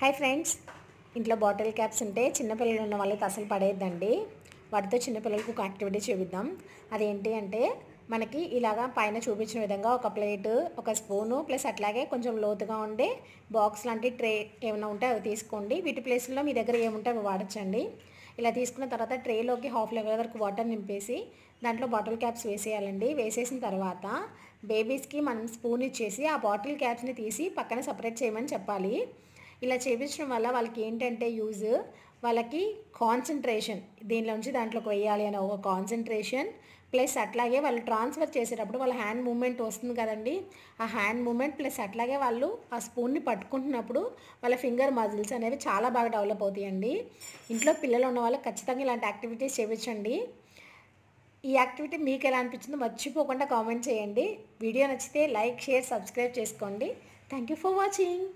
Hi friends, ఇంట్లో bottle caps ఉంటే చిన్నపిల్లలు ఉన్న వాళ్ళకి అసలు పడేద్దండి. వాటితో చిన్నపిల్లలకు ఒక యాక్టివిటీ చూపిద్దాం. అదేంటి అంటే మనకి ఇలాగా పైన చూపించిన విధంగా ఒక ప్లేటు, ఒక స్పూను ప్లస్ అట్లాగే కొంచెం లోతుగా ఉండే బాక్స్ లాంటి ట్రే ఏమైనా ఉంటే అవి తీసుకోండి. వీటి ప్లేస్లో మీ దగ్గర ఏముంటే అవి వాడచ్చండి. ఇలా తీసుకున్న తర్వాత ట్రేలోకి హాఫ్ లెవెల్ వరకు వాటర్ నింపేసి దాంట్లో బాటిల్ క్యాప్స్ వేసేయాలండి. వేసేసిన తర్వాత బేబీస్కి మనం స్పూన్ ఇచ్చేసి ఆ బాటిల్ క్యాప్స్ని తీసి పక్కన సపరేట్ చేయమని చెప్పాలి. ఇలా చేపించడం వల్ల వాళ్ళకి ఏంటంటే యూజ్, వాళ్ళకి కాన్సన్ట్రేషన్ దీనిలోంచి దాంట్లోకి వేయాలి అనే ఒక కాన్సన్ట్రేషన్ ప్లస్ అట్లాగే వాళ్ళు ట్రాన్స్ఫర్ చేసేటప్పుడు వాళ్ళ హ్యాండ్ మూమెంట్ వస్తుంది కదండి. ఆ హ్యాండ్ మూమెంట్ ప్లస్ అట్లాగే వాళ్ళు ఆ స్పూన్ని పట్టుకుంటున్నప్పుడు వాళ్ళ ఫింగర్ మజిల్స్ అనేవి చాలా బాగా డెవలప్ అవుతాయండి. ఇంట్లో పిల్లలు ఉన్న వాళ్ళకి ఖచ్చితంగా ఇలాంటి యాక్టివిటీస్ చేయించండి. ఈ యాక్టివిటీ మీకు ఎలా అనిపించిందో మర్చిపోకుండా కామెంట్ చేయండి. వీడియో నచ్చితే లైక్, షేర్, సబ్స్క్రైబ్ చేసుకోండి. Thank you for watching.